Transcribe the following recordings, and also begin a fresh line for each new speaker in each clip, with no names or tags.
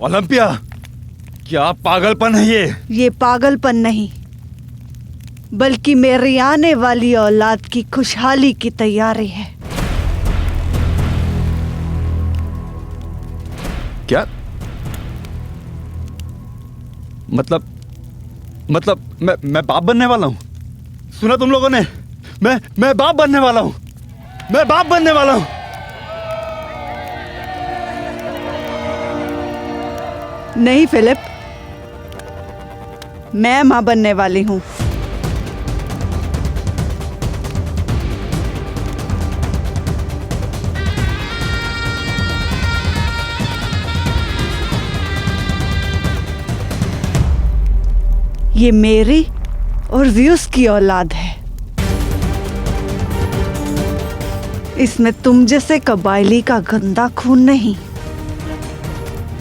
Olympia, क्या पागलपन है
ये पागलपन नहीं, बल्कि मेरी आने वाली औलाद की खुशहाली की तैयारी है।
क्या मतलब मैं बाप बनने वाला हूँ? सुना तुम लोगों ने? मैं बाप बनने वाला हूँ। मैं बाप बनने वाला हूँ।
नहीं फिलिप, मैं मां बनने वाली हूं। ये मेरी और व्यूस की औलाद है। इसमें तुम जैसे कबायली का गंदा खून नहीं,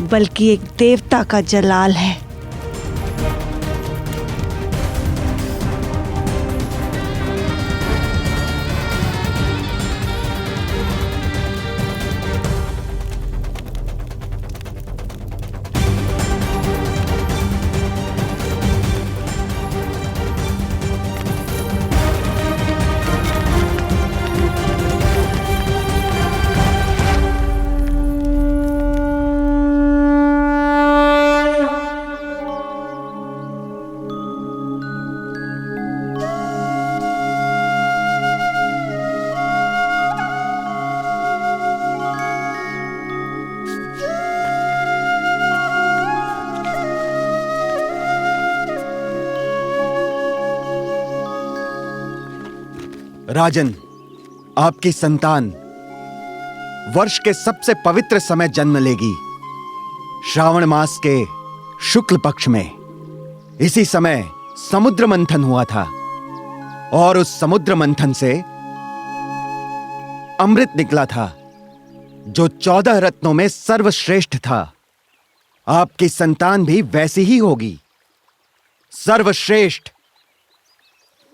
बल्कि एक देवता का जलाल है।
राजन, आपकी संतान वर्ष के सबसे पवित्र समय जन्म लेगी, श्रावण मास के शुक्ल पक्ष में। इसी समय समुद्र मंथन हुआ था और उस समुद्र मंथन से अमृत निकला था जो 14 रत्नों में सर्वश्रेष्ठ था। आपकी संतान भी वैसी ही होगी, सर्वश्रेष्ठ,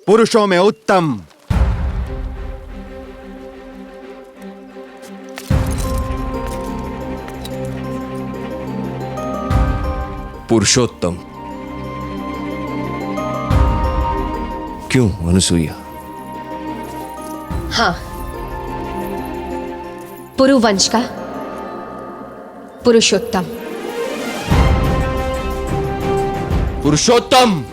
पुरुषों में उत्तम।
पुरुषोत्तम। क्यों अनुसुईया?
हाँ, पुरुवंश का पुरुषोत्तम।
पुरुषोत्तम।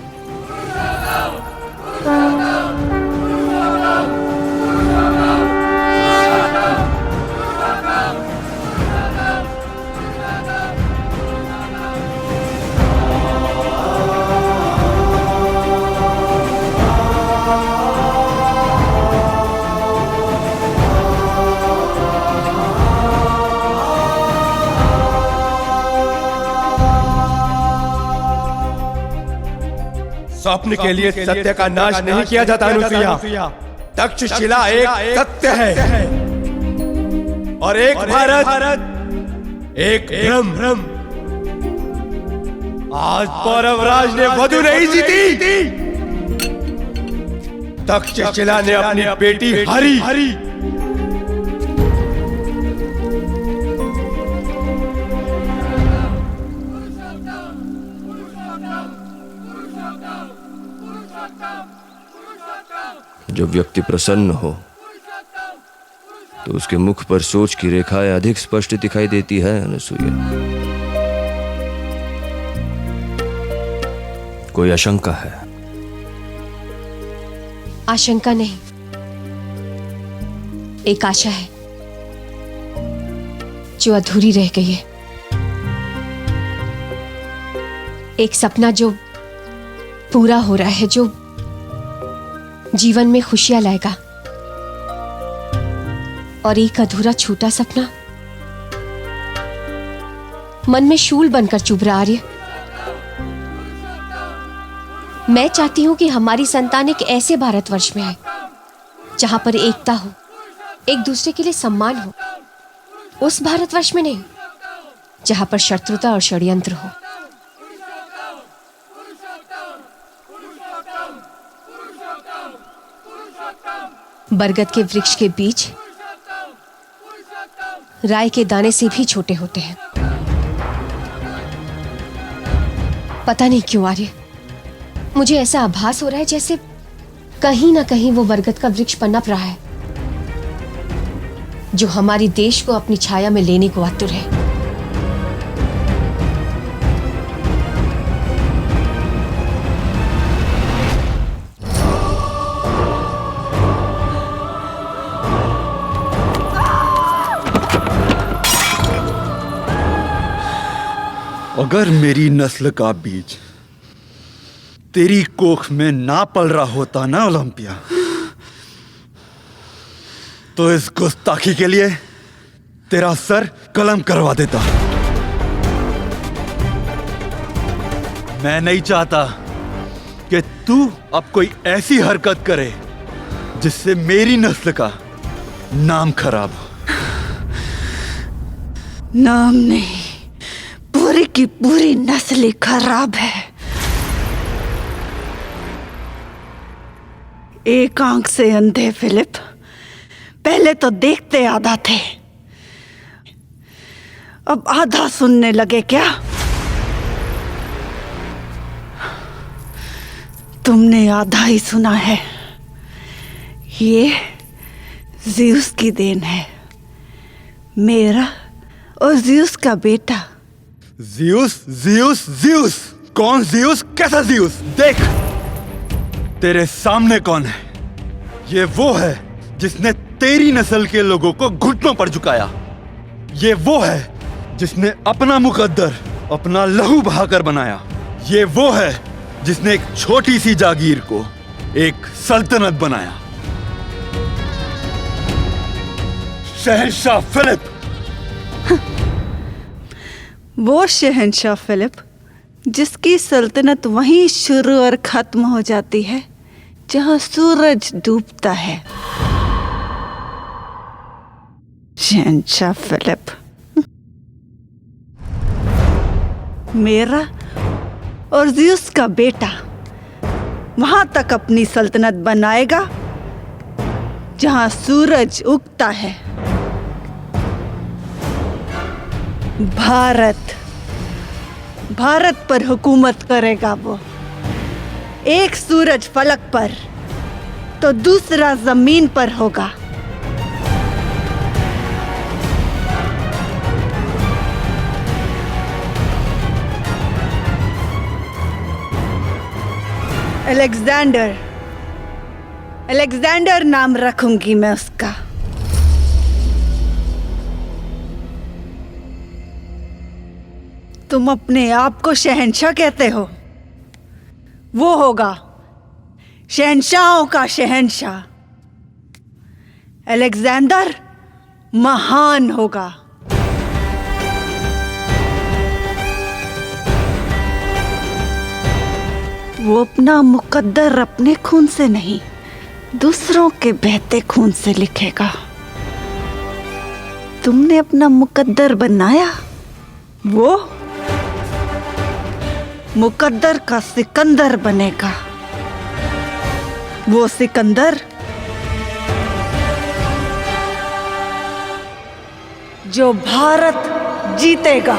स्वप्न के लिए सत्य का नाश नहीं किया जाता अनुसुईया। तक्षशिला एक सत्य है और एक भारत एक भ्रम। आज पौरवराज ने वधु नहीं जीती, तक्षशिला ने अपनी बेटी हरी।
जब व्यक्ति प्रसन्न हो तो उसके मुख पर सोच की रेखाएं अधिक स्पष्ट दिखाई देती है अनुसुईया। कोई आशंका है?
आशंका नहीं, एक आशा है जो अधूरी रह गई है। एक सपना जो पूरा हो रहा है, जो जीवन में खुशियां लाएगा। और एक अधूरा छूटा सपना मन में शूल बनकर चुभ रहा है। मैं चाहती हूं कि हमारी संतान एक ऐसे भारतवर्ष में है जहां पर एकता हो, एक दूसरे के लिए सम्मान हो। उस भारतवर्ष में नहीं जहां पर शत्रुता और षड्यंत्र हो। बरगद के वृक्ष के बीज राई के दाने से भी छोटे होते हैं। पता नहीं क्यों आर्य, मुझे ऐसा आभास हो रहा है जैसे कहीं ना कहीं वो बरगद का वृक्ष पनप रहा है जो हमारी देश को अपनी छाया में लेने को आतुर है।
अगर मेरी नस्ल का बीज तेरी कोख में ना पल रहा होता ना ओलंपिया, तो इस गुस्ताखी के लिए तेरा सर कलम करवा देता। मैं नहीं चाहता कि तू अब कोई ऐसी हरकत करे जिससे मेरी नस्ल का नाम खराब हो।
नाम नहीं, पूरी की पूरी नस्ल खराब है। एक आंख से अंधे फिलिप, पहले तो देखते आधा थे, अब आधा सुनने लगे क्या? तुमने आधा ही सुना है। ये ज़्यूस की देन है, मेरा और ज़्यूस का बेटा।
Zeus, Zeus, Zeus? कौन ज़्यूस? कैसा ज़्यूस? देख तेरे सामने कौन है। ये वो है जिसने तेरी नस्ल के लोगों को घुटनों पर झुकाया। ये वो है जिसने अपना मुकद्दर अपना लहू बहाकर बनाया। ये वो है जिसने एक छोटी सी जागीर को एक सल्तनत बनाया। शहंशाह फिलिप।
वो शहंशाह फिलिप जिसकी सल्तनत वहीं शुरू और खत्म हो जाती है जहां सूरज डूबता है। शहंशाह फिलिप मेरा और ज़्यूस का बेटा वहां तक अपनी सल्तनत बनाएगा जहां सूरज उगता है। भारत पर हुकूमत करेगा वो, एक सूरज फलक पर तो दूसरा जमीन पर होगा। अलेक्जेंडर नाम रखूंगी मैं उसका। तुम अपने आप को शहंशाह कहते हो, वो होगा शहंशाहों का शहंशाह। अलेक्जेंडर महान होगा। वो अपना मुकद्दर अपने खून से नहीं, दूसरों के बहते खून से लिखेगा। तुमने अपना मुकद्दर बनाया, वो मुकद्दर का सिकंदर बनेगा। वो सिकंदर जो भारत जीतेगा।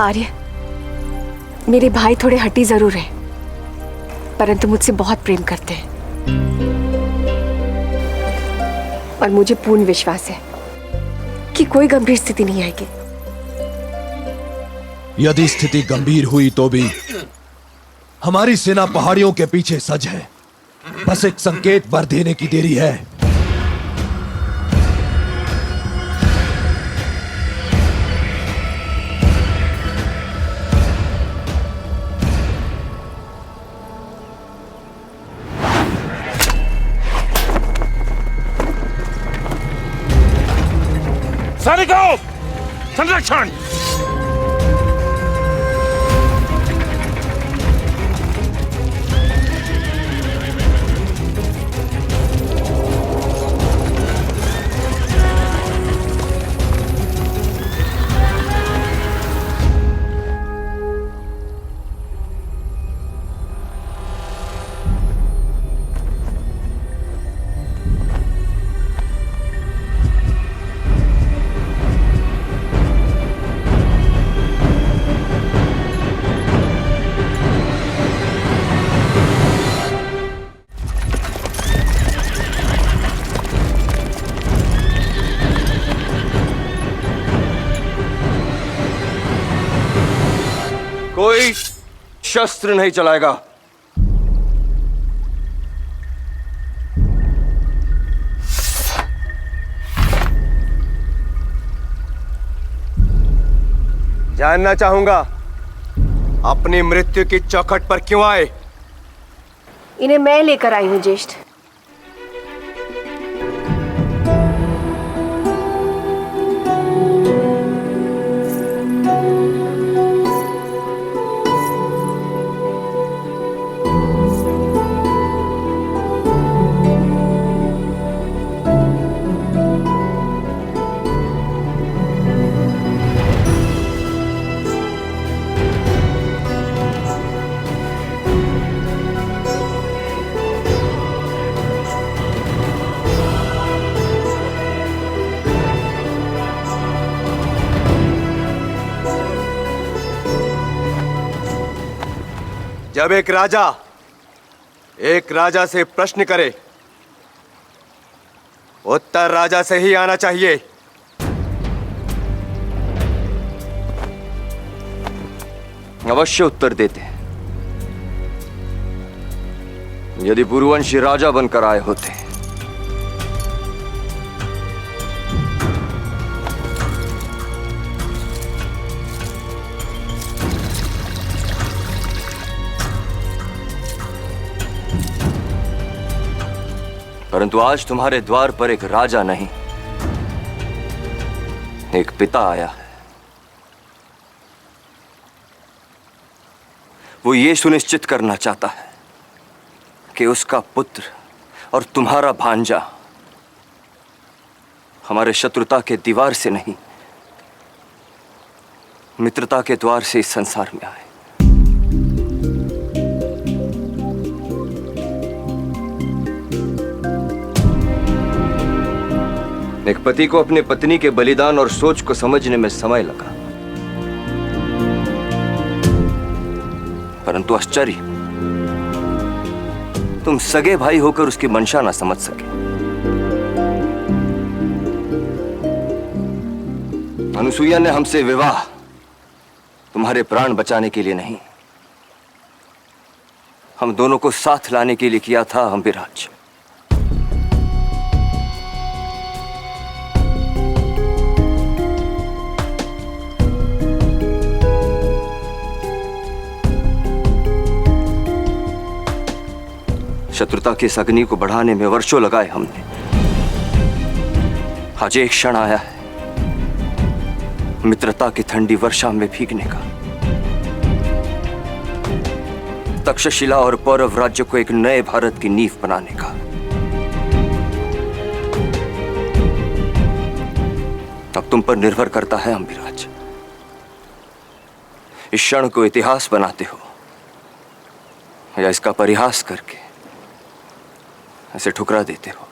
आर्य, मेरे भाई थोड़े हठी जरूर हैं, परंतु मुझसे बहुत प्रेम करते हैं और मुझे पूर्ण विश्वास है कि कोई गंभीर स्थिति नहीं आएगी।
यदि स्थिति गंभीर हुई तो भी हमारी सेना पहाड़ियों के पीछे सज है। बस एक संकेत भर देने की देरी है।
सैनिकों, संरक्षण!
कोई शस्त्र नहीं चलाएगा।
जानना चाहूंगा अपनी मृत्यु की चौखट पर क्यों आए?
इन्हें मैं लेकर आई हूं ज्येष्ठ।
जब एक राजा से प्रश्न करे, उत्तर राजा से ही आना चाहिए।
अवश्य उत्तर देते हैं। यदि पुरुवंशी राजा बनकर आए होते परंतु आज तुम्हारे द्वार पर एक राजा नहीं, एक पिता आया है। वो ये सुनिश्चित करना चाहता है कि उसका पुत्र और तुम्हारा भांजा हमारे शत्रुता के दीवार से नहीं, मित्रता के द्वार से इस संसार में आए। एक पति को अपनी पत्नी के बलिदान और सोच को समझने में समय लगा, परंतु आश्चर्य, तुम सगे भाई होकर उसकी मंशा ना समझ सके। अनुसुईया ने हमसे विवाह तुम्हारे प्राण बचाने के लिए नहीं, हम दोनों को साथ लाने के लिए किया था अम्बिराज। शत्रुता के इस अग्नि को बढ़ाने में वर्षों लगाए हमने। आज एक क्षण आया है मित्रता की ठंडी वर्षा में भीगने का, तक्षशिला और पौरव राज्य को एक नए भारत की नींव बनाने का। अब तुम पर निर्भर करता है अम्बिराज, इस क्षण को इतिहास बनाते हो या इसका परिहास करके ऐसे ठुकरा देते हो।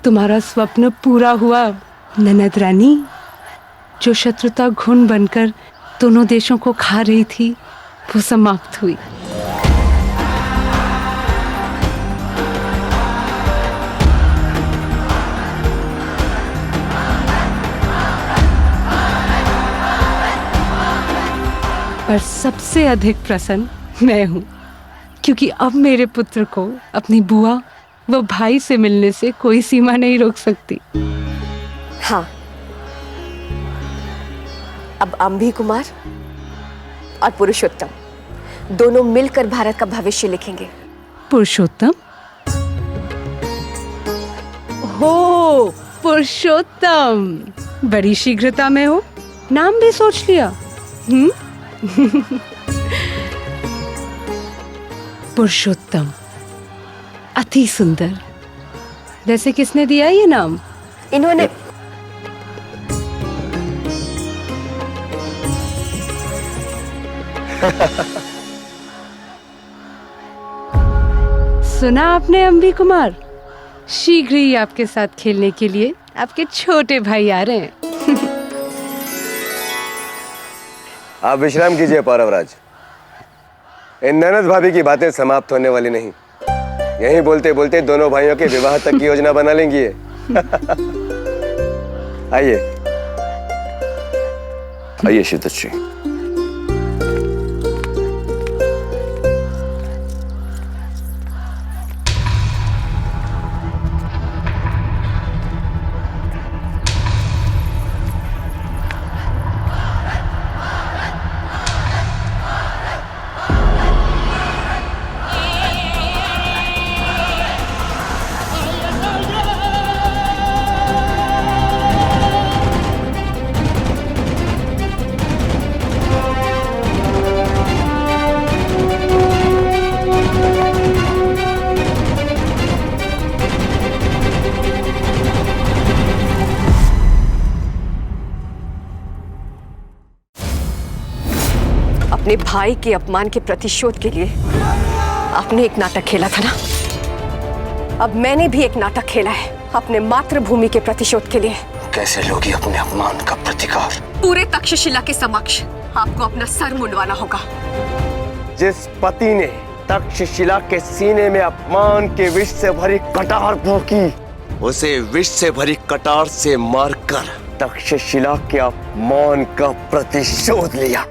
तुम्हारा स्वप्न पूरा हुआ ननद रानी। जो शत्रुता घुन बनकर दोनों देशों को खा रही थी वो समाप्त हुई। पर सबसे अधिक प्रसन्न मैं हूं, क्योंकि अब मेरे पुत्र को अपनी बुआ व भाई से मिलने से कोई सीमा नहीं रोक सकती।
हाँ, अब अम्भी कुमार और पुरुषोत्तम दोनों मिलकर भारत का भविष्य लिखेंगे।
पुरुषोत्तम? हो, पुरुषोत्तम, बड़ी शीघ्रता में हो, नाम भी सोच लिया। पुरुषोत्तम, अति सुंदर। वैसे किसने दिया ये नाम?
इन्होंने।
सुना आपने अम्बी कुमार? शीघ्र ही आपके साथ खेलने के लिए आपके छोटे भाई आ रहे हैं।
आप विश्राम कीजिए पौरवराज। इन ननद भाभी की बातें समाप्त होने वाली नहीं। यहीं बोलते बोलते दोनों भाइयों के विवाह तक की योजना बना लेंगी ये। आइए आइए शीतश्री।
अपने भाई के अपमान के प्रतिशोध के लिए आपने एक नाटक खेला था ना, अब मैंने भी एक नाटक खेला है अपने मातृभूमि के प्रतिशोध के लिए।
कैसे लोगी अपने अपमान का प्रतिकार?
पूरे तक्षशिला के समक्ष आपको अपना सर मुंडवाना होगा।
जिस पति ने तक्षशिला के सीने में अपमान के विष से भरी कटार भोंकी, उसे विष से भरी कटार से मारकर तक्षशिला के अपमान का प्रतिशोध लिया।